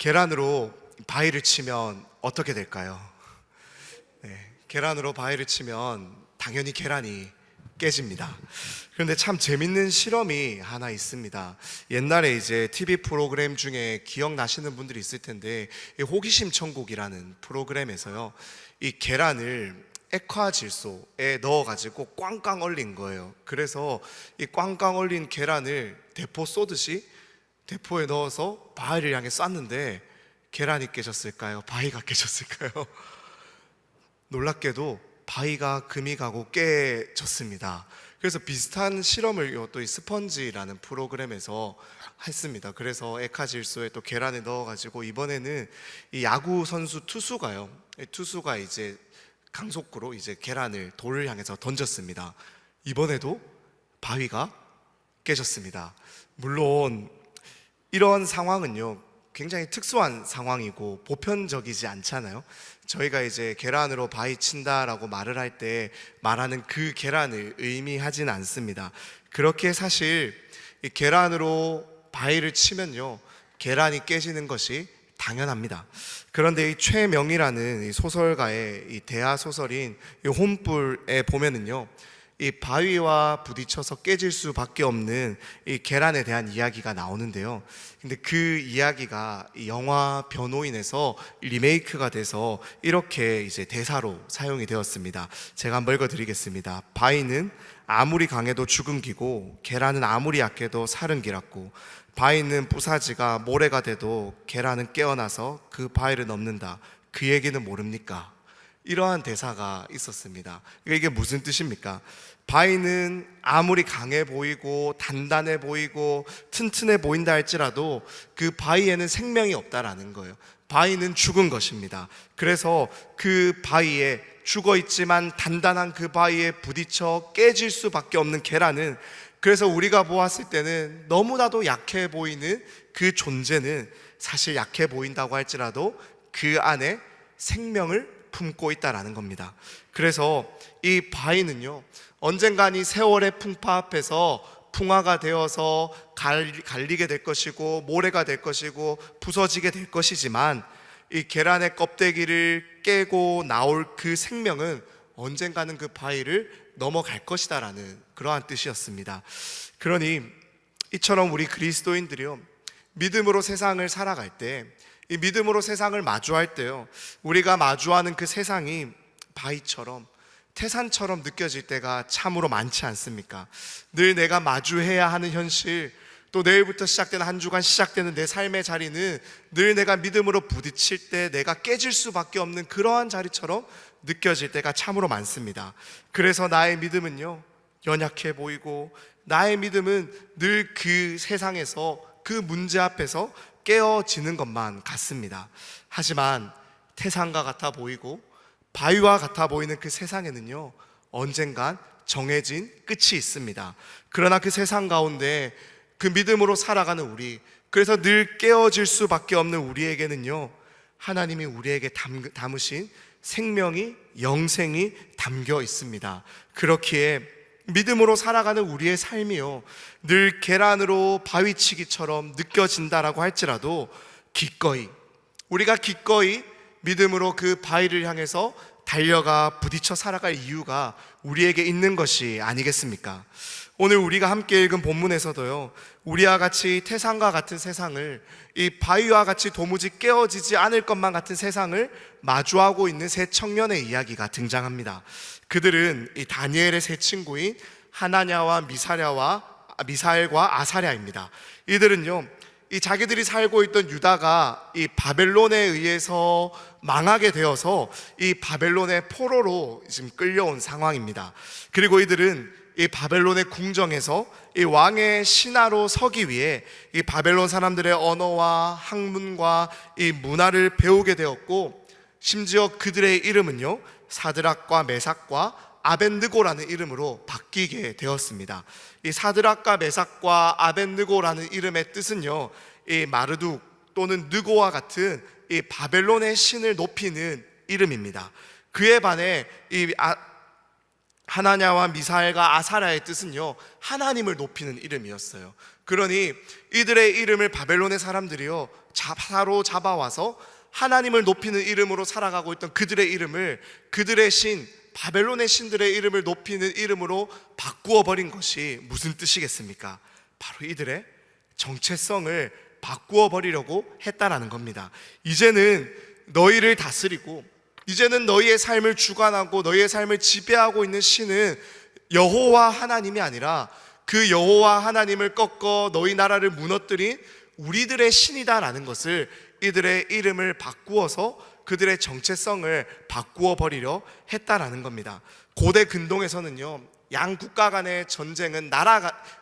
계란으로 바위를 치면 어떻게 될까요? 계란으로 바위를 치면 당연히 계란이 깨집니다. 그런데 참 재밌는 실험이 하나 있습니다. 옛날에 이제 TV 프로그램 중에 기억나시는 분들이 있을 텐데, 이 호기심 천국이라는 프로그램에서요, 이 계란을 액화질소에 넣어가지고 꽝꽝 얼린 거예요. 그래서 이 꽝꽝 얼린 계란을 대포 쏘듯이 대포에 넣어서 바위를 향해 쐈는데, 계란이 깨졌을까요? 바위가 깨졌을까요? 놀랍게도 바위가 금이 가고 깨졌습니다. 그래서 비슷한 실험을 또 이 스펀지라는 프로그램에서 했습니다. 그래서 액화질소에 또 계란을 넣어가지고 이번에는 이 야구 선수 투수가요, 투수가 이제 강속구로 이제 계란을 돌을 향해서 던졌습니다. 이번에도 바위가 깨졌습니다. 물론 이런 상황은요, 굉장히 특수한 상황이고 보편적이지 않잖아요. 저희가 이제 계란으로 바위 친다라고 말을 할 때 말하는 그 계란을 의미하진 않습니다. 그렇게 사실 이 계란으로 바위를 치면요, 계란이 깨지는 것이 당연합니다. 그런데 이 최명이라는 이 소설가의 이 대하 소설인 이 혼불에 보면은요, 이 바위와 부딪혀서 깨질 수밖에 없는 이 계란에 대한 이야기가 나오는데요. 근데 그 이야기가 이 영화 변호인에서 리메이크가 돼서 이렇게 이제 대사로 사용이 되었습니다. 제가 한번 읽어드리겠습니다. 바위는 아무리 강해도 죽은 기고 계란은 아무리 약해도 살은 기랍고 바위는 부사지가 모래가 돼도 계란은 깨어나서 그 바위를 넘는다. 그 얘기는 모릅니까? 이러한 대사가 있었습니다. 이게 무슨 뜻입니까? 바위는 아무리 강해 보이고 단단해 보이고 튼튼해 보인다 할지라도 그 바위에는 생명이 없다라는 거예요. 바위는 죽은 것입니다. 그래서 그 바위에 죽어 있지만 단단한 그 바위에 부딪혀 깨질 수밖에 없는 계란은, 그래서 우리가 보았을 때는 너무나도 약해 보이는 그 존재는 사실 약해 보인다고 할지라도 그 안에 생명을 품고 있다라는 겁니다. 그래서 이 바위는요, 언젠간 이 세월의 풍파 앞에서 풍화가 되어서 갈리게 될 것이고 모래가 될 것이고 부서지게 될 것이지만, 이 계란의 껍데기를 깨고 나올 그 생명은 언젠가는 그 바위를 넘어갈 것이다라는 그러한 뜻이었습니다. 그러니 이처럼 우리 그리스도인들이요, 믿음으로 세상을 살아갈 때, 이 믿음으로 세상을 마주할 때요, 우리가 마주하는 그 세상이 바위처럼 태산처럼 느껴질 때가 참으로 많지 않습니까? 늘 내가 마주해야 하는 현실, 또 내일부터 시작되는 한 주간 시작되는 내 삶의 자리는 늘 내가 믿음으로 부딪힐 때 내가 깨질 수밖에 없는 그러한 자리처럼 느껴질 때가 참으로 많습니다. 그래서 나의 믿음은요, 연약해 보이고 나의 믿음은 늘 그 세상에서 그 문제 앞에서 깨어지는 것만 같습니다. 하지만 태산과 같아 보이고 바위와 같아 보이는 그 세상에는요, 언젠간 정해진 끝이 있습니다. 그러나 그 세상 가운데 그 믿음으로 살아가는 우리, 그래서 늘 깨어질 수밖에 없는 우리에게는요, 하나님이 우리에게 담으신 생명이, 영생이 담겨 있습니다. 그렇기에 믿음으로 살아가는 우리의 삶이요, 늘 계란으로 바위치기처럼 느껴진다라고 할지라도 우리가 기꺼이 믿음으로 그 바위를 향해서 달려가 부딪혀 살아갈 이유가 우리에게 있는 것이 아니겠습니까? 오늘 우리가 함께 읽은 본문에서도요, 우리와 같이 태산과 같은 세상을, 이 바위와 같이 도무지 깨어지지 않을 것만 같은 세상을 마주하고 있는 세 청년의 이야기가 등장합니다. 그들은 이 다니엘의 세 친구인 하나냐와 미사엘과 아사랴입니다. 이들은요, 이 자기들이 살고 있던 유다가 이 바벨론에 의해서 망하게 되어서 이 바벨론의 포로로 지금 끌려온 상황입니다. 그리고 이들은 이 바벨론의 궁정에서 이 왕의 신하로 서기 위해 이 바벨론 사람들의 언어와 학문과 이 문화를 배우게 되었고, 심지어 그들의 이름은요, 사드락과 메삭과 아벳느고라는 이름으로 바뀌게 되었습니다. 이 사드락과 메삭과 아벳느고라는 이름의 뜻은요, 이 마르둑 또는 느고와 같은 이 바벨론의 신을 높이는 이름입니다. 그에 반해 이 하나냐와 미사엘과 아사랴의 뜻은요, 하나님을 높이는 이름이었어요. 그러니 이들의 이름을 바벨론의 사람들이요, 사로잡아와서 하나님을 높이는 이름으로 살아가고 있던 그들의 이름을 그들의 신, 바벨론의 신들의 이름을 높이는 이름으로 바꾸어 버린 것이 무슨 뜻이겠습니까? 바로 이들의 정체성을 바꾸어 버리려고 했다라는 겁니다. 이제는 너희를 다스리고 이제는 너희의 삶을 주관하고 너희의 삶을 지배하고 있는 신은 여호와 하나님이 아니라 그 여호와 하나님을 꺾어 너희 나라를 무너뜨린 우리들의 신이다라는 것을, 이들의 이름을 바꾸어서 그들의 정체성을 바꾸어 버리려 했다라는 겁니다. 고대 근동에서는요, 양 국가 간의 전쟁은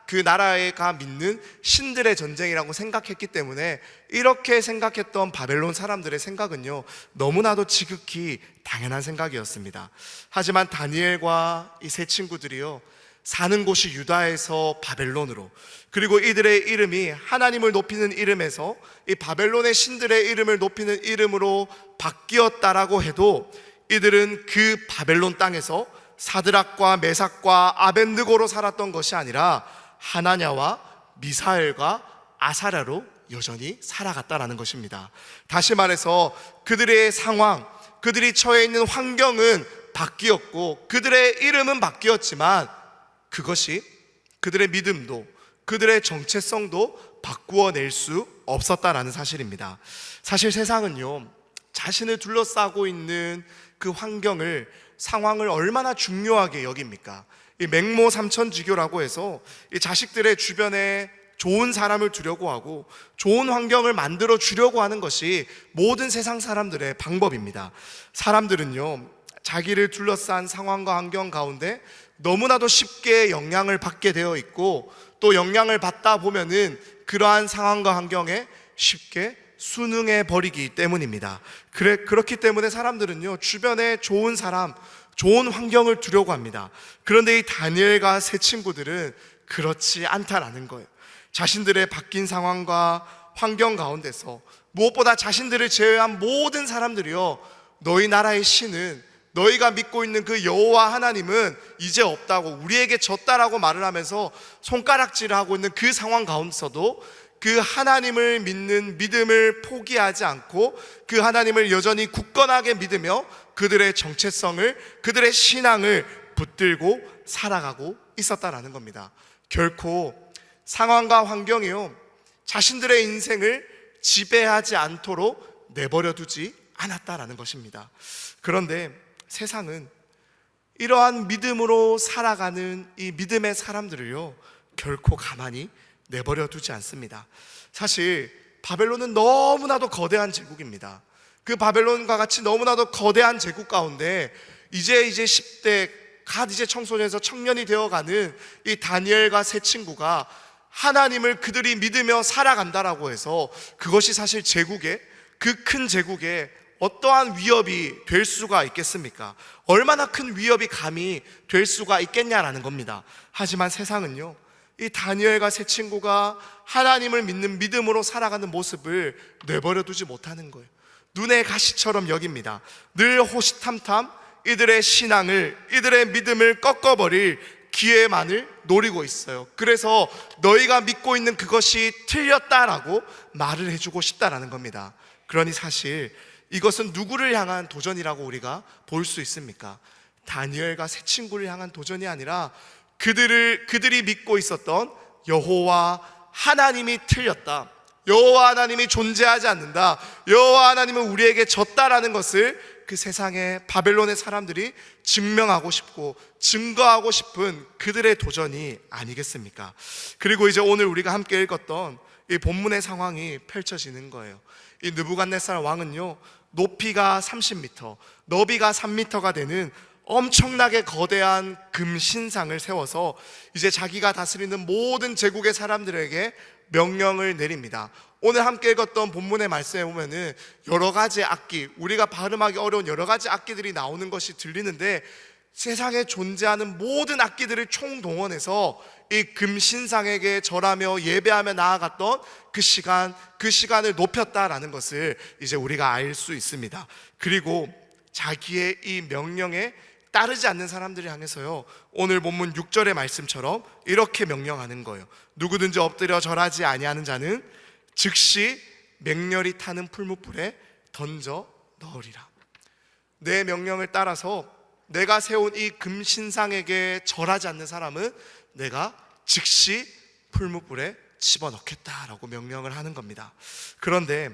그 나라가 믿는 신들의 전쟁이라고 생각했기 때문에 이렇게 생각했던 바벨론 사람들의 생각은요, 너무나도 지극히 당연한 생각이었습니다. 하지만 다니엘과 이 세 친구들이요, 사는 곳이 유다에서 바벨론으로, 그리고 이들의 이름이 하나님을 높이는 이름에서 이 바벨론의 신들의 이름을 높이는 이름으로 바뀌었다라고 해도 이들은 그 바벨론 땅에서 사드락과 메삭과 아벤느고로 살았던 것이 아니라 하나냐와 미사엘과 아사랴로 여전히 살아갔다라는 것입니다. 다시 말해서 그들의 상황, 그들이 처해 있는 환경은 바뀌었고 그들의 이름은 바뀌었지만 그것이 그들의 믿음도 그들의 정체성도 바꾸어낼 수 없었다라는 사실입니다. 사실 세상은요, 자신을 둘러싸고 있는 그 환경을, 상황을 얼마나 중요하게 여깁니까? 이 맹모 삼천지교라고 해서 이 자식들의 주변에 좋은 사람을 두려고 하고 좋은 환경을 만들어 주려고 하는 것이 모든 세상 사람들의 방법입니다. 사람들은요, 자기를 둘러싼 상황과 환경 가운데 너무나도 쉽게 영향을 받게 되어 있고 또 영향을 받다 보면은 그러한 상황과 환경에 쉽게 순응해 버리기 때문입니다. 그렇기 때문에 사람들은요, 주변에 좋은 사람, 좋은 환경을 두려고 합니다. 그런데 이 다니엘과 세 친구들은 그렇지 않다라는 거예요. 자신들의 바뀐 상황과 환경 가운데서 무엇보다 자신들을 제외한 모든 사람들이요, 너희 나라의 신은, 너희가 믿고 있는 그 여호와 하나님은 이제 없다고, 우리에게 졌다라고 말을 하면서 손가락질을 하고 있는 그 상황 가운데서도 그 하나님을 믿는 믿음을 포기하지 않고 그 하나님을 여전히 굳건하게 믿으며 그들의 정체성을, 그들의 신앙을 붙들고 살아가고 있었다라는 겁니다. 결코 상황과 환경이요, 자신들의 인생을 지배하지 않도록 내버려 두지 않았다라는 것입니다. 그런데 세상은 이러한 믿음으로 살아가는 이 믿음의 사람들을요, 결코 가만히 내버려 두지 않습니다. 사실 바벨론은 너무나도 거대한 제국입니다. 그 바벨론과 같이 너무나도 거대한 제국 가운데 이제 10대 갓 이제 청소년에서 청년이 되어가는 이 다니엘과 세 친구가 하나님을 그들이 믿으며 살아간다라고 해서 그것이 사실 제국의, 그 큰 제국의 어떠한 위협이 될 수가 있겠습니까? 얼마나 큰 위협이 감히 될 수가 있겠냐라는 겁니다. 하지만 세상은요, 이 다니엘과 세 친구가 하나님을 믿는 믿음으로 살아가는 모습을 내버려 두지 못하는 거예요. 눈의 가시처럼 여깁니다. 늘 호시탐탐 이들의 신앙을, 이들의 믿음을 꺾어버릴 기회만을 노리고 있어요. 그래서 너희가 믿고 있는 그것이 틀렸다라고 말을 해주고 싶다라는 겁니다. 그러니 사실 이것은 누구를 향한 도전이라고 우리가 볼 수 있습니까? 다니엘과 세 친구를 향한 도전이 아니라 그들이 믿고 있었던 여호와 하나님이 틀렸다, 여호와 하나님이 존재하지 않는다, 여호와 하나님은 우리에게 졌다라는 것을 그 세상의 바벨론의 사람들이 증명하고 싶고 증거하고 싶은 그들의 도전이 아니겠습니까? 그리고 이제 오늘 우리가 함께 읽었던 이 본문의 상황이 펼쳐지는 거예요. 이 느부갓네살 왕은요, 높이가 30m, 너비가 3m가 되는 엄청나게 거대한 금신상을 세워서 이제 자기가 다스리는 모든 제국의 사람들에게 명령을 내립니다. 오늘 함께 읽었던 본문의 말씀에 보면은 여러 가지 악기, 우리가 발음하기 어려운 여러 가지 악기들이 나오는 것이 들리는데 세상에 존재하는 모든 악기들을 총동원해서 이 금신상에게 절하며 예배하며 나아갔던 그 시간을 높였다라는 것을 이제 우리가 알 수 있습니다. 그리고 자기의 이 명령에 따르지 않는 사람들을 향해서요, 오늘 본문 6절의 말씀처럼 이렇게 명령하는 거예요. 누구든지 엎드려 절하지 아니하는 자는 즉시 맹렬히 타는 풀무불에 던져 넣으리라. 내 명령을 따라서 내가 세운 이 금신상에게 절하지 않는 사람은 내가 즉시 풀무불에 집어넣겠다라고 명령을 하는 겁니다. 그런데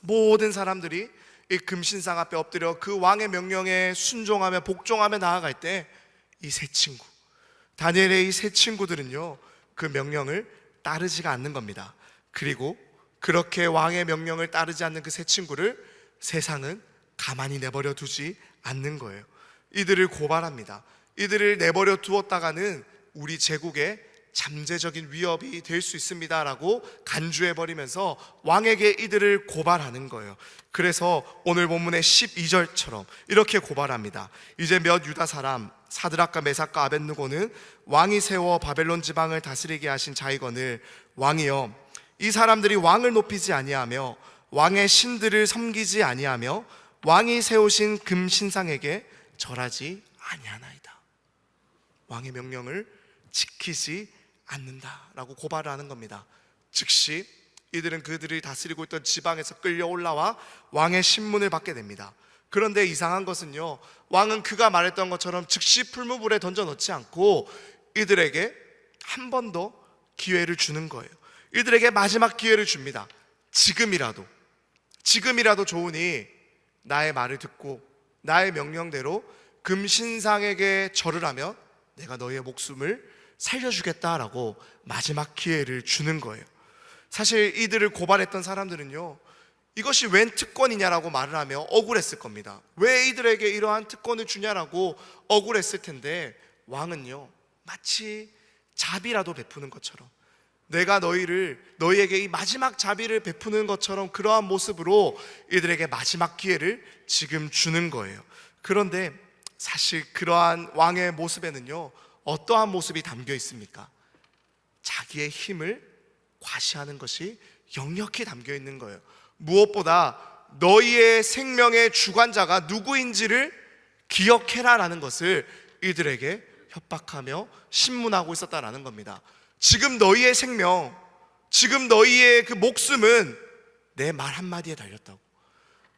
모든 사람들이 이 금신상 앞에 엎드려 그 왕의 명령에 순종하며 복종하며 나아갈 때 이 세 친구, 다니엘의 이 세 친구들은요, 그 명령을 따르지가 않는 겁니다. 그리고 그렇게 왕의 명령을 따르지 않는 그 세 친구를 세상은 가만히 내버려 두지 않는 거예요. 이들을 고발합니다. 이들을 내버려 두었다가는 우리 제국에 잠재적인 위협이 될 수 있습니다 라고 간주해버리면서 왕에게 이들을 고발하는 거예요. 그래서 오늘 본문의 12절처럼 이렇게 고발합니다. 이제 몇 유다 사람 사드락과 메삭과 아벳느고는 왕이 세워 바벨론 지방을 다스리게 하신 자이거늘 왕이여, 이 사람들이 왕을 높이지 아니하며 왕의 신들을 섬기지 아니하며 왕이 세우신 금신상에게 절하지 아니하나이다. 왕의 명령을 지키지 않는다라고 고발을 하는 겁니다. 즉시 이들은 그들이 다스리고 있던 지방에서 끌려 올라와 왕의 신문을 받게 됩니다. 그런데 이상한 것은요, 왕은 그가 말했던 것처럼 즉시 풀무불에 던져 넣지 않고 이들에게 한 번 더 기회를 주는 거예요. 이들에게 마지막 기회를 줍니다. 지금이라도 좋으니 나의 말을 듣고 나의 명령대로 금신상에게 절을 하면 내가 너희의 목숨을 살려주겠다라고 마지막 기회를 주는 거예요. 사실 이들을 고발했던 사람들은요, 이것이 웬 특권이냐라고 말을 하며 억울했을 겁니다. 왜 이들에게 이러한 특권을 주냐라고 억울했을 텐데, 왕은요, 마치 자비라도 베푸는 것처럼, 내가 너희에게 이 마지막 자비를 베푸는 것처럼 그러한 모습으로 이들에게 마지막 기회를 지금 주는 거예요. 그런데 사실 그러한 왕의 모습에는요, 어떠한 모습이 담겨 있습니까? 자기의 힘을 과시하는 것이 역력히 담겨 있는 거예요. 무엇보다 너희의 생명의 주관자가 누구인지를 기억해라라는 것을 이들에게 협박하며 신문하고 있었다라는 겁니다. 지금 너희의 생명, 지금 너희의 그 목숨은 내 말 한마디에 달렸다고.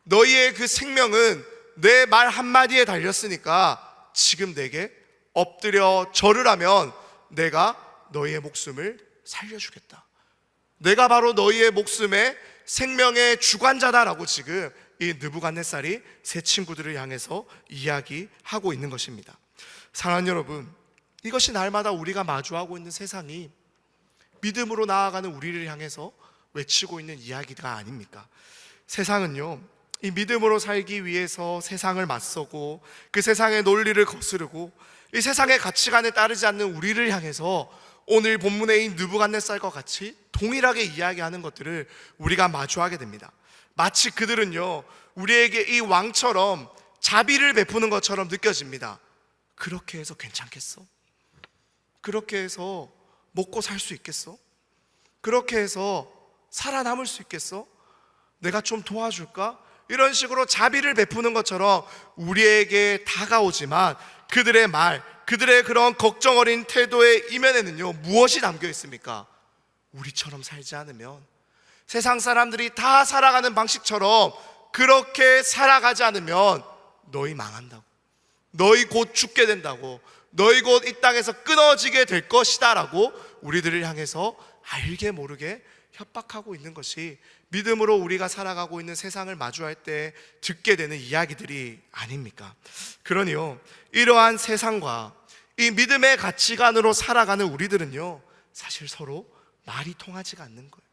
너희의 그 생명은 내 말 한마디에 달렸으니까 지금 내게 엎드려 절을 하면 내가 너희의 목숨을 살려주겠다. 내가 바로 너희의 목숨의 생명의 주관자다라고 지금 이 느부갓네살이 세 친구들을 향해서 이야기하고 있는 것입니다. 사랑하는 여러분, 이것이 날마다 우리가 마주하고 있는 세상이 믿음으로 나아가는 우리를 향해서 외치고 있는 이야기가 아닙니까? 세상은요, 이 믿음으로 살기 위해서 세상을 맞서고 그 세상의 논리를 거스르고 이 세상의 가치관에 따르지 않는 우리를 향해서 오늘 본문의 이 느부갓네살과 같이 동일하게 이야기하는 것들을 우리가 마주하게 됩니다. 마치 그들은요, 우리에게 이 왕처럼 자비를 베푸는 것처럼 느껴집니다. 그렇게 해서 괜찮겠어? 그렇게 해서 먹고 살 수 있겠어? 그렇게 해서 살아남을 수 있겠어? 내가 좀 도와줄까? 이런 식으로 자비를 베푸는 것처럼 우리에게 다가오지만 그들의 말, 그들의 그런 걱정 어린 태도의 이면에는요, 무엇이 담겨 있습니까? 우리처럼 살지 않으면, 세상 사람들이 다 살아가는 방식처럼 그렇게 살아가지 않으면 너희 망한다고, 너희 곧 죽게 된다고, 너희 곧 이 땅에서 끊어지게 될 것이다 라고 우리들을 향해서 알게 모르게 협박하고 있는 것이 믿음으로 우리가 살아가고 있는 세상을 마주할 때 듣게 되는 이야기들이 아닙니까? 그러니요, 이러한 세상과 이 믿음의 가치관으로 살아가는 우리들은요, 사실 서로 말이 통하지가 않는 거예요.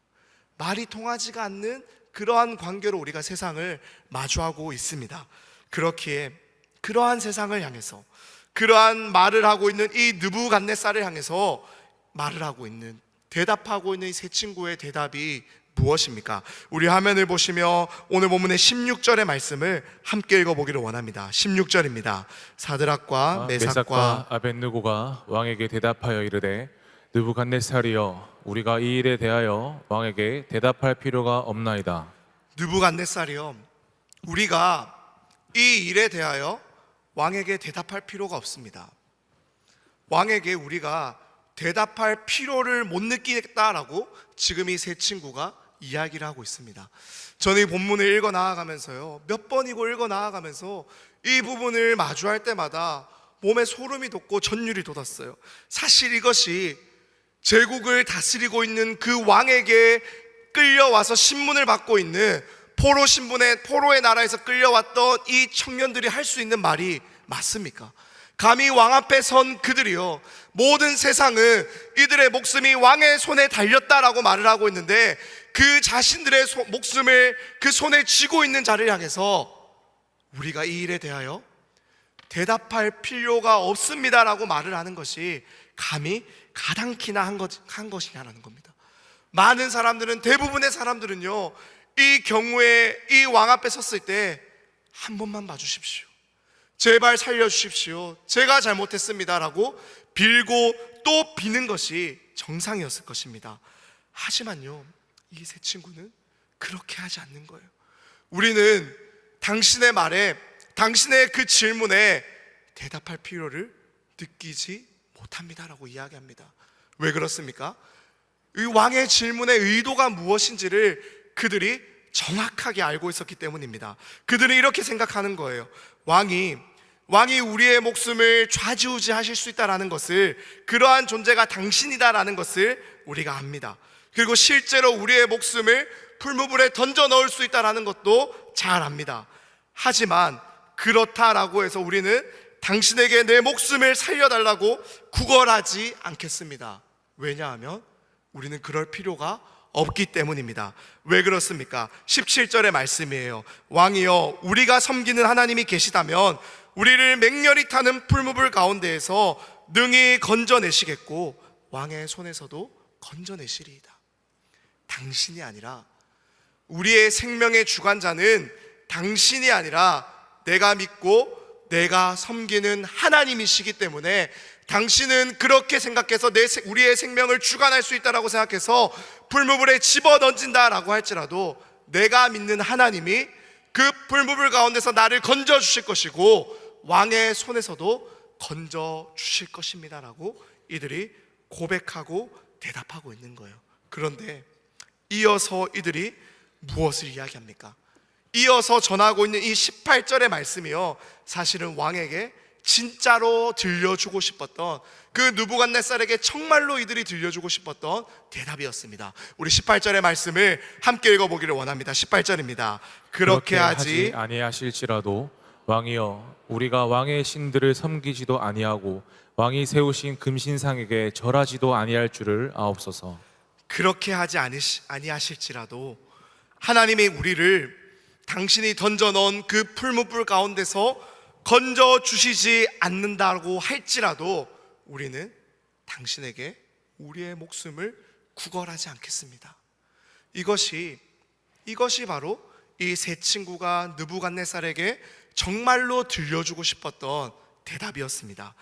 말이 통하지가 않는 그러한 관계로 우리가 세상을 마주하고 있습니다. 그렇기에 그러한 세상을 향해서, 그러한 말을 하고 있는 이 느부갓네살을 향해서 말을 하고 있는, 대답하고 있는 이 세 친구의 대답이 무엇입니까? 우리 화면을 보시며 오늘 본문의 16절의 말씀을 함께 읽어보기를 원합니다. 16절입니다. 사드락과 메삭과 아벳느고가 왕에게 대답하여 이르되, 느부갓네살이여, 우리가 이 일에 대하여 왕에게 대답할 필요가 없나이다. 느부갓네살이여, 우리가 이 일에 대하여 왕에게 대답할 필요가 없습니다. 왕에게 우리가 대답할 필요를 못 느끼겠다라고 지금 이 세 친구가 이야기를 하고 있습니다. 저는 이 본문을 읽어 나아가면서요, 몇 번이고 읽어 나아가면서 이 부분을 마주할 때마다 몸에 소름이 돋고 전율이 돋았어요. 사실 이것이 제국을 다스리고 있는 그 왕에게 끌려와서 신문을 받고 있는 포로의 나라에서 끌려왔던 이 청년들이 할 수 있는 말이 맞습니까? 감히 왕 앞에 선 그들이요, 모든 세상은 이들의 목숨이 왕의 손에 달렸다라고 말을 하고 있는데, 그 자신들의 목숨을 그 손에 쥐고 있는 자를 향해서 우리가 이 일에 대하여 대답할 필요가 없습니다라고 말을 하는 것이 감히 가당키나 한 것이냐라는 겁니다. 많은 사람들은, 대부분의 사람들은요, 이 경우에 이 왕 앞에 섰을 때 한 번만 봐주십시오, 제발 살려주십시오, 제가 잘못했습니다라고 빌고 또 비는 것이 정상이었을 것입니다. 하지만요, 이 세 친구는 그렇게 하지 않는 거예요. 우리는 당신의 말에, 당신의 그 질문에 대답할 필요를 느끼지 못합니다라고 이야기합니다. 왜 그렇습니까? 이 왕의 질문의 의도가 무엇인지를 그들이 정확하게 알고 있었기 때문입니다. 그들은 이렇게 생각하는 거예요. 왕이 우리의 목숨을 좌지우지하실 수 있다라는 것을, 그러한 존재가 당신이다라는 것을 우리가 압니다. 그리고 실제로 우리의 목숨을 풀무불에 던져 넣을 수 있다라는 것도 잘 압니다. 하지만 그렇다라고 해서 우리는 당신에게 내 목숨을 살려달라고 구걸하지 않겠습니다. 왜냐하면 우리는 그럴 필요가 없기 때문입니다. 왜 그렇습니까? 17절의 말씀이에요. 왕이여, 우리가 섬기는 하나님이 계시다면 우리를 맹렬히 타는 풀무불 가운데에서 능히 건져내시겠고 왕의 손에서도 건져내시리이다. 당신이 아니라, 우리의 생명의 주관자는 당신이 아니라 내가 믿고 내가 섬기는 하나님이시기 때문에, 당신은 그렇게 생각해서 우리의 생명을 주관할 수 있다라고 생각해서 풀무불에 집어던진다라고 할지라도, 내가 믿는 하나님이 그 풀무불 가운데서 나를 건져 주실 것이고 왕의 손에서도 건져 주실 것입니다라고 이들이 고백하고 대답하고 있는 거예요. 그런데 이어서 이들이 무엇을 이야기합니까? 이어서 전하고 있는 이 18절의 말씀이요, 사실은 왕에게 진짜로 들려주고 싶었던, 그 느부갓네살에게 정말로 이들이 들려주고 싶었던 대답이었습니다. 우리 18절의 말씀을 함께 읽어보기를 원합니다. 18절입니다. 그렇게 하지 아니하실지라도 왕이여, 우리가 왕의 신들을 섬기지도 아니하고 왕이 세우신 금신상에게 절하지도 아니할 줄을 아옵소서. 그렇게 하지 아니하실지라도 하나님이 우리를 당신이 던져 넣은 그 풀무불 가운데서 건져 주시지 않는다고 할지라도 우리는 당신에게 우리의 목숨을 구걸하지 않겠습니다. 이것이 바로 이 세 친구가 느부갓네살에게 정말로 들려주고 싶었던 대답이었습니다.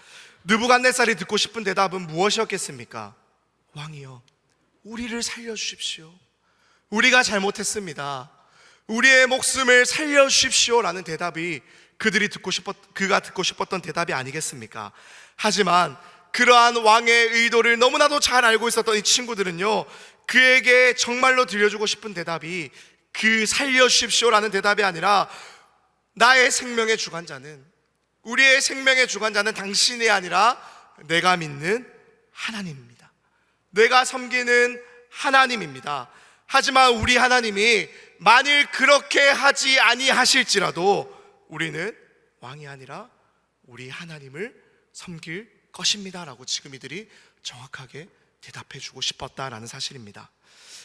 느부갓네살이 듣고 싶은 대답은 무엇이었겠습니까? 왕이여, 우리를 살려주십시오. 우리가 잘못했습니다. 우리의 목숨을 살려주십시오 라는 대답이 그가 듣고 싶었던 대답이 아니겠습니까? 하지만 그러한 왕의 의도를 너무나도 잘 알고 있었던 이 친구들은요, 그에게 정말로 들려주고 싶은 대답이 그 살려주십시오 라는 대답이 아니라, 나의 생명의 주관자는, 우리의 생명의 주관자는 당신이 아니라 내가 믿는 하나님입니다. 내가 섬기는 하나님입니다. 하지만 우리 하나님이 만일 그렇게 하지 아니하실지라도 우리는 왕이 아니라 우리 하나님을 섬길 것입니다 라고 지금 이들이 정확하게 대답해 주고 싶었다라는 사실입니다.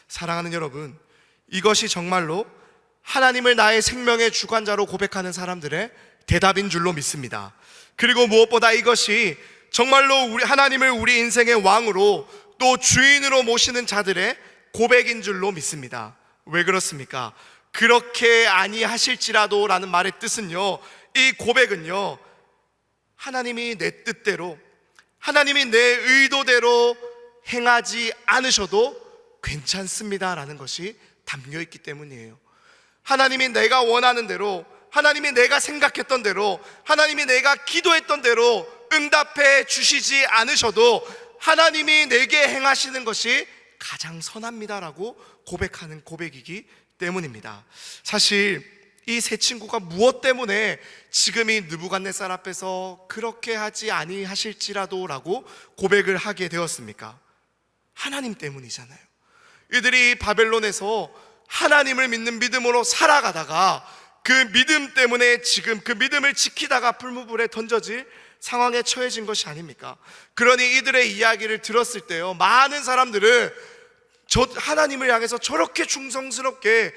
사랑하는 여러분, 이것이 정말로 하나님을 나의 생명의 주관자로 고백하는 사람들의 대답인 줄로 믿습니다. 그리고 무엇보다 이것이 정말로 하나님을 우리 인생의 왕으로 또 주인으로 모시는 자들의 고백인 줄로 믿습니다. 왜 그렇습니까? 그렇게 아니하실지라도 라는 말의 뜻은요, 이 고백은요, 하나님이 내 뜻대로, 하나님이 내 의도대로 행하지 않으셔도 괜찮습니다 라는 것이 담겨있기 때문이에요. 하나님이 내가 원하는 대로, 하나님이 내가 생각했던 대로, 하나님이 내가 기도했던 대로 응답해 주시지 않으셔도 하나님이 내게 행하시는 것이 가장 선합니다라고 고백하는 고백이기 때문입니다. 사실 이 세 친구가 무엇 때문에 지금 이 느부갓네살 앞에서 그렇게 하지 아니하실지라도라고 고백을 하게 되었습니까? 하나님 때문이잖아요. 이들이 바벨론에서 하나님을 믿는 믿음으로 살아가다가 그 믿음 때문에 지금 그 믿음을 지키다가 풀무불에 던져질 상황에 처해진 것이 아닙니까? 그러니 이들의 이야기를 들었을 때요, 많은 사람들은 하나님을 향해서 저렇게 충성스럽게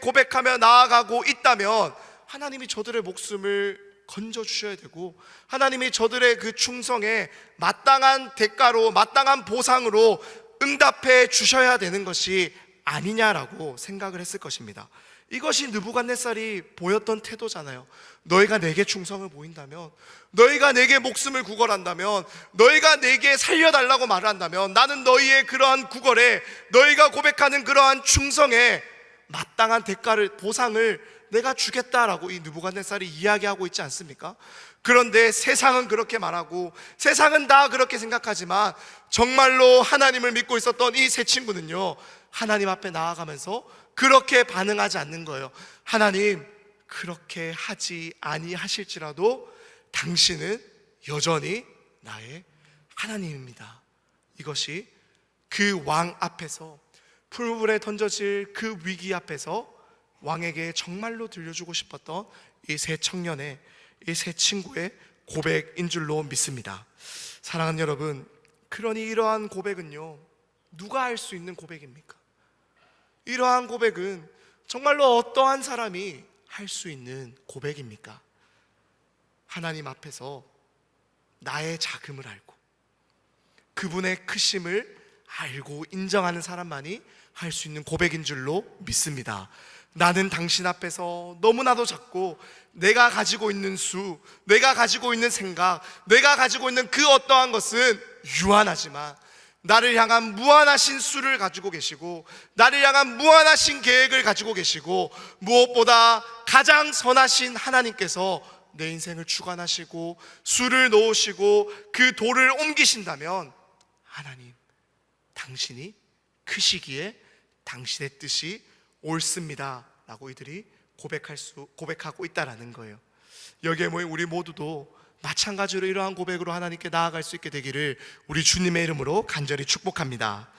고백하며 나아가고 있다면 하나님이 저들의 목숨을 건져주셔야 되고, 하나님이 저들의 그 충성에 마땅한 대가로, 마땅한 보상으로 응답해 주셔야 되는 것이 아니냐라고 생각을 했을 것입니다. 이것이 느부갓네살이 보였던 태도잖아요. 너희가 내게 충성을 보인다면, 너희가 내게 목숨을 구걸한다면, 너희가 내게 살려달라고 말을 한다면 나는 너희의 그러한 구걸에, 너희가 고백하는 그러한 충성에 마땅한 대가를, 보상을 내가 주겠다라고 이 느부갓네살이 이야기하고 있지 않습니까? 그런데 세상은 그렇게 말하고 세상은 다 그렇게 생각하지만 정말로 하나님을 믿고 있었던 이 세 친구는요, 하나님 앞에 나아가면서 그렇게 반응하지 않는 거예요. 하나님, 그렇게 하지 아니하실지라도 당신은 여전히 나의 하나님입니다. 이것이 그 왕 앞에서, 풀물에 던져질 그 위기 앞에서 왕에게 정말로 들려주고 싶었던 이 세 청년의, 이 세 친구의 고백인 줄로 믿습니다. 사랑하는 여러분, 그러니 이러한 고백은요, 누가 할 수 있는 고백입니까? 이러한 고백은 정말로 어떠한 사람이 할 수 있는 고백입니까? 하나님 앞에서 나의 작음을 알고 그분의 크심을 알고 인정하는 사람만이 할 수 있는 고백인 줄로 믿습니다. 나는 당신 앞에서 너무나도 작고, 내가 가지고 있는 수, 내가 가지고 있는 생각, 내가 가지고 있는 그 어떠한 것은 유한하지만 나를 향한 무한하신 수를 가지고 계시고, 나를 향한 무한하신 계획을 가지고 계시고, 무엇보다 가장 선하신 하나님께서 내 인생을 주관하시고 수를 놓으시고 그 돌을 옮기신다면, 하나님, 당신이 크시기에 당신의 뜻이 옳습니다 라고 이들이 고백하고 있다라는 거예요. 여기에 모인 우리 모두도 마찬가지로 이러한 고백으로 하나님께 나아갈 수 있게 되기를 우리 주님의 이름으로 간절히 축복합니다.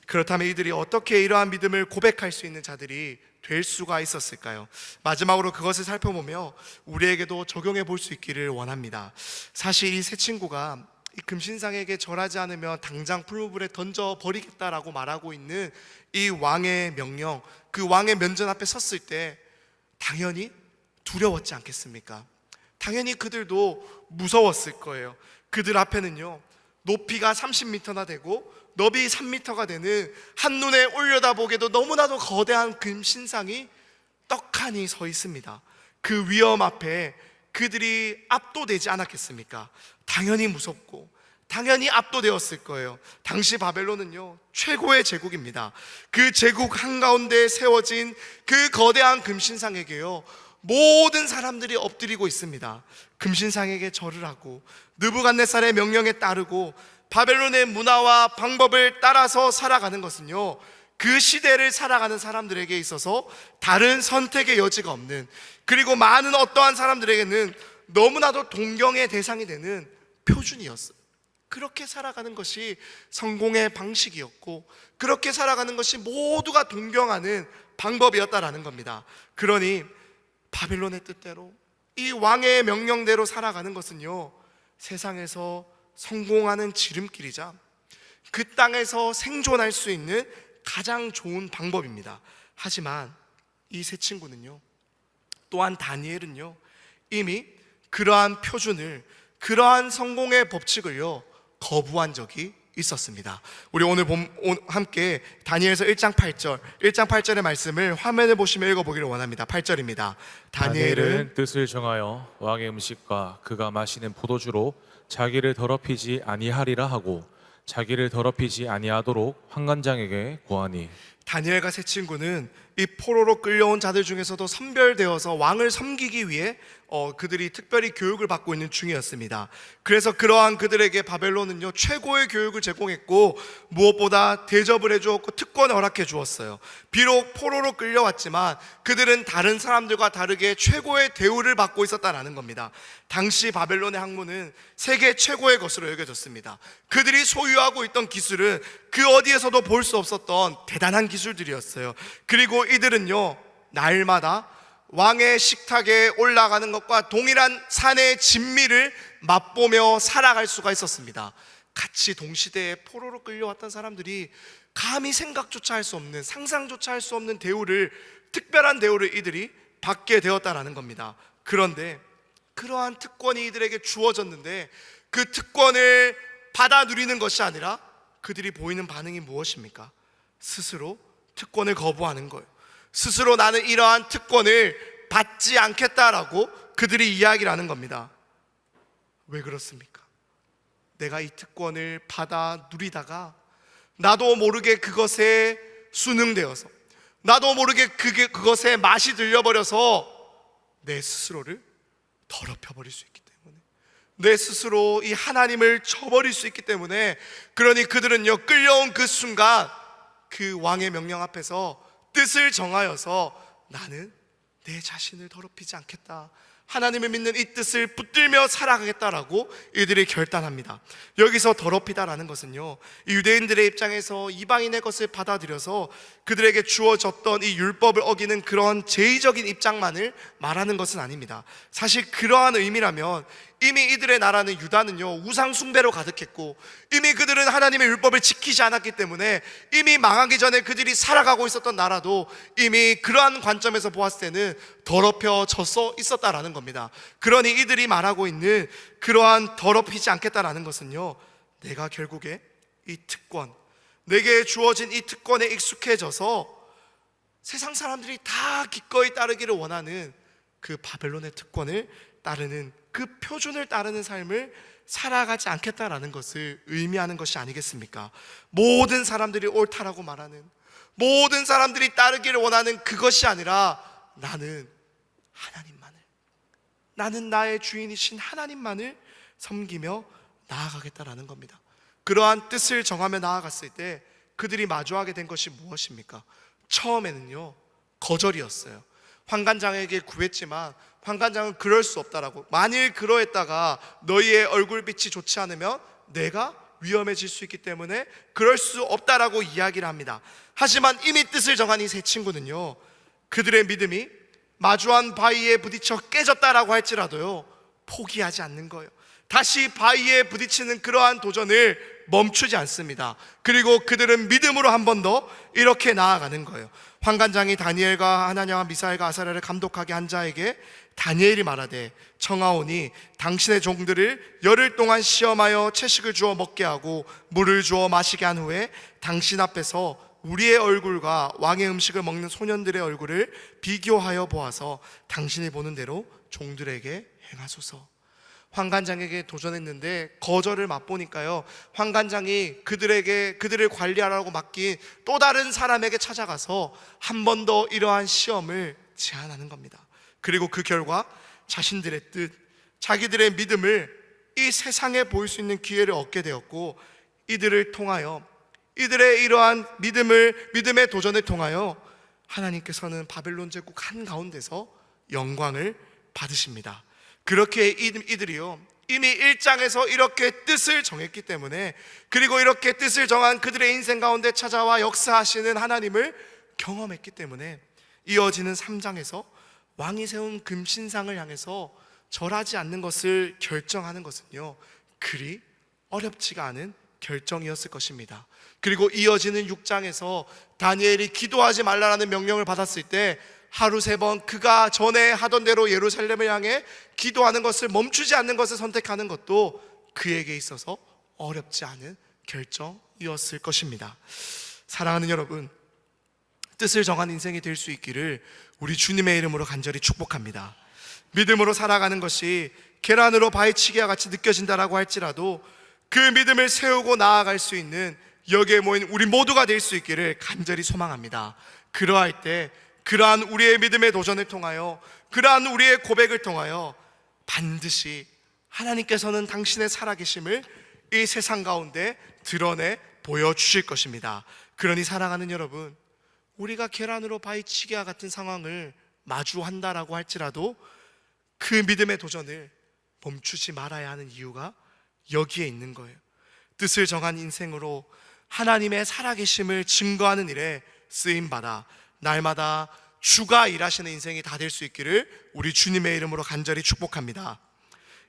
그렇다면 이들이 어떻게 이러한 믿음을 고백할 수 있는 자들이 될 수가 있었을까요? 마지막으로 그것을 살펴보며 우리에게도 적용해 볼 수 있기를 원합니다. 사실 이 세 친구가 이 금신상에게 절하지 않으면 당장 풀무불에 던져버리겠다라고 말하고 있는 이 왕의 명령, 그 왕의 면전 앞에 섰을 때 당연히 두려웠지 않겠습니까? 당연히 그들도 무서웠을 거예요. 그들 앞에는요, 높이가 30m나 되고 너비 3m가 되는 한눈에 올려다보기에도 너무나도 거대한 금신상이 떡하니 서 있습니다. 그 위험 앞에 그들이 압도되지 않았겠습니까? 당연히 무섭고 당연히 압도되었을 거예요. 당시 바벨론은요, 최고의 제국입니다. 그 제국 한가운데 세워진 그 거대한 금신상에게요, 모든 사람들이 엎드리고 있습니다. 금신상에게 절을 하고 느부갓네살의 명령에 따르고 바벨론의 문화와 방법을 따라서 살아가는 것은요, 그 시대를 살아가는 사람들에게 있어서 다른 선택의 여지가 없는, 그리고 많은 어떠한 사람들에게는 너무나도 동경의 대상이 되는 표준이었어요. 그렇게 살아가는 것이 성공의 방식이었고, 그렇게 살아가는 것이 모두가 동경하는 방법이었다라는 겁니다. 그러니 바벨론의 뜻대로, 이 왕의 명령대로 살아가는 것은요, 세상에서 성공하는 지름길이자 그 땅에서 생존할 수 있는 가장 좋은 방법입니다. 하지만 이 세 친구는요, 또한 다니엘은요, 이미 그러한 표준을, 그러한 성공의 법칙을요, 거부한 적이 있었습니다. 우리 오늘 함께 다니엘서 1장 8절의 말씀을 화면에 보시며 읽어보기를 원합니다. 8절입니다. 다니엘은 뜻을 정하여 왕의 음식과 그가 마시는 포도주로 자기를 더럽히지 아니하리라 하고 자기를 더럽히지 아니하도록 환관장에게 구하니, 다니엘과 세 친구는 이 포로로 끌려온 자들 중에서도 선별되어서 왕을 섬기기 위해 그들이 특별히 교육을 받고 있는 중이었습니다. 그래서 그러한 그들에게 바벨론은요 최고의 교육을 제공했고 무엇보다 대접을 해주었고 특권을 허락해 주었어요. 비록 포로로 끌려왔지만 그들은 다른 사람들과 다르게 최고의 대우를 받고 있었다는 겁니다. 당시 바벨론의 학문은 세계 최고의 것으로 여겨졌습니다. 그들이 소유하고 있던 기술은 그 어디에서도 볼 수 없었던 대단한 기술들이었어요. 그리고 이들은요 날마다 왕의 식탁에 올라가는 것과 동일한 산의 진미를 맛보며 살아갈 수가 있었습니다. 같이 동시대에 포로로 끌려왔던 사람들이 감히 생각조차 할 수 없는, 상상조차 할 수 없는 대우를, 특별한 대우를 이들이 받게 되었다는 겁니다. 그런데 그러한 특권이 이들에게 주어졌는데 그 특권을 받아 누리는 것이 아니라 그들이 보이는 반응이 무엇입니까? 스스로 특권을 거부하는 거예요. 스스로 나는 이러한 특권을 받지 않겠다라고 그들이 이야기를 하는 겁니다. 왜 그렇습니까? 내가 이 특권을 받아 누리다가 나도 모르게 그것에 순응되어서, 나도 모르게 그것에 맛이 들려버려서 내 스스로를 더럽혀버릴 수 있기 때문에, 내 스스로 이 하나님을 저버릴 수 있기 때문에, 그러니 그들은요 끌려온 그 순간 그 왕의 명령 앞에서 뜻을 정하여서 나는 내 자신을 더럽히지 않겠다, 하나님을 믿는 이 뜻을 붙들며 살아가겠다라고 이들이 결단합니다. 여기서 더럽히다라는 것은요 이 유대인들의 입장에서 이방인의 것을 받아들여서 그들에게 주어졌던 이 율법을 어기는 그런 제의적인 입장만을 말하는 것은 아닙니다. 사실 그러한 의미라면 이미 이들의 나라는 유다는요 우상 숭배로 가득했고 이미 그들은 하나님의 율법을 지키지 않았기 때문에 이미 망하기 전에 그들이 살아가고 있었던 나라도 이미 그러한 관점에서 보았을 때는 더럽혀져서 있었다라는 겁니다. 그러니 이들이 말하고 있는 그러한 더럽히지 않겠다라는 것은요 내가 결국에 이 특권, 내게 주어진 이 특권에 익숙해져서 세상 사람들이 다 기꺼이 따르기를 원하는 그 바벨론의 특권을 따르는, 그 표준을 따르는 삶을 살아가지 않겠다라는 것을 의미하는 것이 아니겠습니까? 모든 사람들이 옳다라고 말하는, 모든 사람들이 따르기를 원하는 그것이 아니라 나는 하나님만을, 나는 나의 주인이신 하나님만을 섬기며 나아가겠다라는 겁니다. 그러한 뜻을 정하며 나아갔을 때 그들이 마주하게 된 것이 무엇입니까? 처음에는요 거절이었어요. 환관장에게 구했지만 환관장은 그럴 수 없다라고, 만일 그러했다가 너희의 얼굴빛이 좋지 않으면 내가 위험해질 수 있기 때문에 그럴 수 없다라고 이야기를 합니다. 하지만 이미 뜻을 정한 이 세 친구는요 그들의 믿음이 마주한 바위에 부딪혀 깨졌다라고 할지라도요 포기하지 않는 거예요. 다시 바위에 부딪히는 그러한 도전을 멈추지 않습니다. 그리고 그들은 믿음으로 한 번 더 이렇게 나아가는 거예요. 환관장이 다니엘과 하나냐와 미사엘과 아사랴를 감독하게 한 자에게 다니엘이 말하되 청하오니 당신의 종들을 열흘 동안 시험하여 채식을 주어 먹게 하고 물을 주어 마시게 한 후에 당신 앞에서 우리의 얼굴과 왕의 음식을 먹는 소년들의 얼굴을 비교하여 보아서 당신이 보는 대로 종들에게 행하소서. 환관장에게 도전했는데 거절을 맛보니까요 환관장이 그들을 관리하라고 맡긴 또 다른 사람에게 찾아가서 한 번 더 이러한 시험을 제안하는 겁니다. 그리고 그 결과 자신들의 뜻, 자기들의 믿음을 이 세상에 보일 수 있는 기회를 얻게 되었고, 이들을 통하여, 이들의 이러한 믿음의 도전을 통하여 하나님께서는 바벨론 제국 한가운데서 영광을 받으십니다. 그렇게 이들이요 이미 1장에서 이렇게 뜻을 정했기 때문에, 그리고 이렇게 뜻을 정한 그들의 인생 가운데 찾아와 역사하시는 하나님을 경험했기 때문에 이어지는 3장에서 왕이 세운 금신상을 향해서 절하지 않는 것을 결정하는 것은요 그리 어렵지가 않은 결정이었을 것입니다. 그리고 이어지는 6장에서 다니엘이 기도하지 말라라는 명령을 받았을 때 하루 3번 그가 전에 하던 대로 예루살렘을 향해 기도하는 것을 멈추지 않는 것을 선택하는 것도 그에게 있어서 어렵지 않은 결정이었을 것입니다. 사랑하는 여러분, 뜻을 정한 인생이 될 수 있기를 우리 주님의 이름으로 간절히 축복합니다. 믿음으로 살아가는 것이 계란으로 바위치기와 같이 느껴진다라고 할지라도 그 믿음을 세우고 나아갈 수 있는 여기에 모인 우리 모두가 될 수 있기를 간절히 소망합니다. 그러할 때 그러한 우리의 믿음의 도전을 통하여, 그러한 우리의 고백을 통하여 반드시 하나님께서는 당신의 살아계심을 이 세상 가운데 드러내 보여주실 것입니다. 그러니 사랑하는 여러분, 우리가 계란으로 바위치기와 같은 상황을 마주한다라고 할지라도 그 믿음의 도전을 멈추지 말아야 하는 이유가 여기에 있는 거예요. 뜻을 정한 인생으로 하나님의 살아계심을 증거하는 일에 쓰임받아 날마다 주가 일하시는 인생이 다 될 수 있기를 우리 주님의 이름으로 간절히 축복합니다.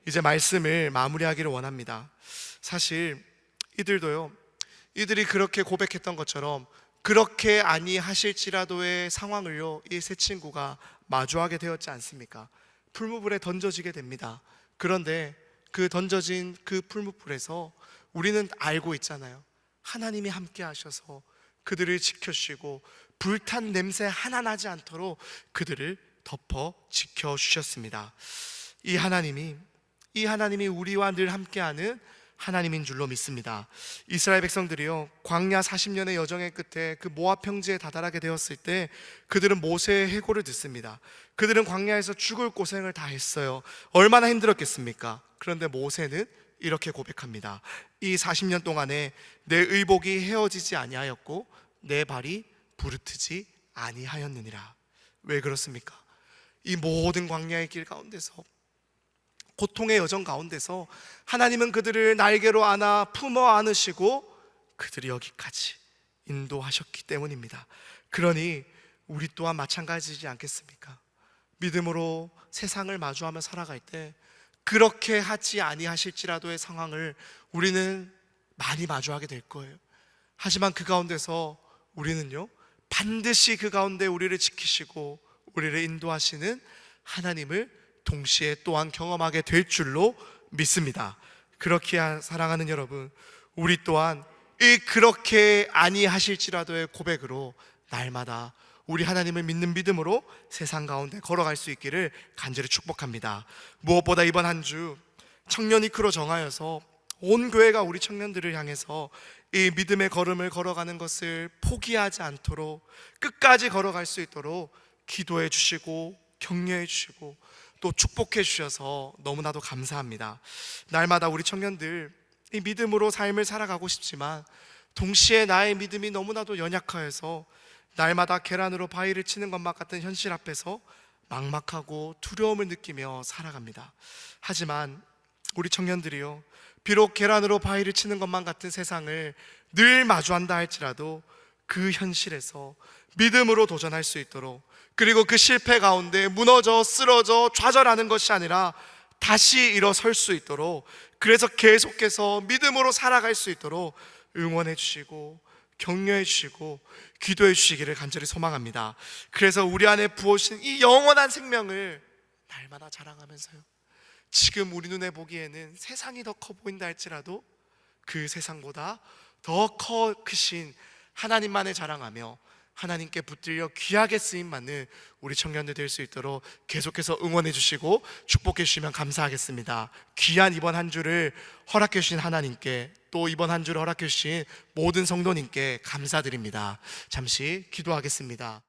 이제 말씀을 마무리하기를 원합니다. 사실 이들도요, 이들이 그렇게 고백했던 것처럼 그렇게 아니하실지라도의 상황을요, 이 세 친구가 마주하게 되었지 않습니까? 풀무불에 던져지게 됩니다. 그런데 그 던져진 그 풀무불에서 우리는 알고 있잖아요. 하나님이 함께 하셔서 그들을 지켜주시고 불탄 냄새 하나 나지 않도록 그들을 덮어 지켜주셨습니다. 이 하나님이 우리와 늘 함께하는 하나님인 줄로 믿습니다. 이스라엘 백성들이요, 광야 40년의 여정의 끝에 그 모압 평지에 다다르게 되었을 때 그들은 모세의 해고를 듣습니다. 그들은 광야에서 죽을 고생을 다 했어요. 얼마나 힘들었겠습니까? 그런데 모세는 이렇게 고백합니다. 이 40년 동안에 내 의복이 헤어지지 아니하였고 내 발이 부르트지 아니하였느니라. 왜 그렇습니까? 이 모든 광야의 길 가운데서, 고통의 여정 가운데서 하나님은 그들을 날개로 안아 품어 안으시고 그들이 여기까지 인도하셨기 때문입니다. 그러니 우리 또한 마찬가지지 않겠습니까? 믿음으로 세상을 마주하며 살아갈 때 그렇게 하지 아니하실지라도의 상황을 우리는 많이 마주하게 될 거예요. 하지만 그 가운데서 우리는요, 반드시 그 가운데 우리를 지키시고 우리를 인도하시는 하나님을 동시에 또한 경험하게 될 줄로 믿습니다. 그렇게 사랑하는 여러분, 우리 또한 이 그렇게 아니하실지라도의 고백으로 날마다 우리 하나님을 믿는 믿음으로 세상 가운데 걸어갈 수 있기를 간절히 축복합니다. 무엇보다 이번 한 주 청년 이크로 정하여서 온 교회가 우리 청년들을 향해서 이 믿음의 걸음을 걸어가는 것을 포기하지 않도록 끝까지 걸어갈 수 있도록 기도해 주시고 격려해 주시고 또 축복해 주셔서 너무나도 감사합니다. 날마다 우리 청년들 이 믿음으로 삶을 살아가고 싶지만 동시에 나의 믿음이 너무나도 연약하여서 날마다 계란으로 바위를 치는 것만 같은 현실 앞에서 막막하고 두려움을 느끼며 살아갑니다. 하지만 우리 청년들이요, 비록 계란으로 바위를 치는 것만 같은 세상을 늘 마주한다 할지라도 그 현실에서 믿음으로 도전할 수 있도록, 그리고 그 실패 가운데 무너져 쓰러져 좌절하는 것이 아니라 다시 일어설 수 있도록, 그래서 계속해서 믿음으로 살아갈 수 있도록 응원해 주시고 격려해 주시고 기도해 주시기를 간절히 소망합니다. 그래서 우리 안에 부어주신 이 영원한 생명을 날마다 자랑하면서요, 지금 우리 눈에 보기에는 세상이 더 커 보인다 할지라도 그 세상보다 더 크신 하나님만을 자랑하며 하나님께 붙들려 귀하게 쓰임받는 우리 청년들 될 수 있도록 계속해서 응원해 주시고 축복해 주시면 감사하겠습니다. 귀한 이번 한 주를 허락해 주신 하나님께, 또 이번 한 주를 허락해 주신 모든 성도님께 감사드립니다. 잠시 기도하겠습니다.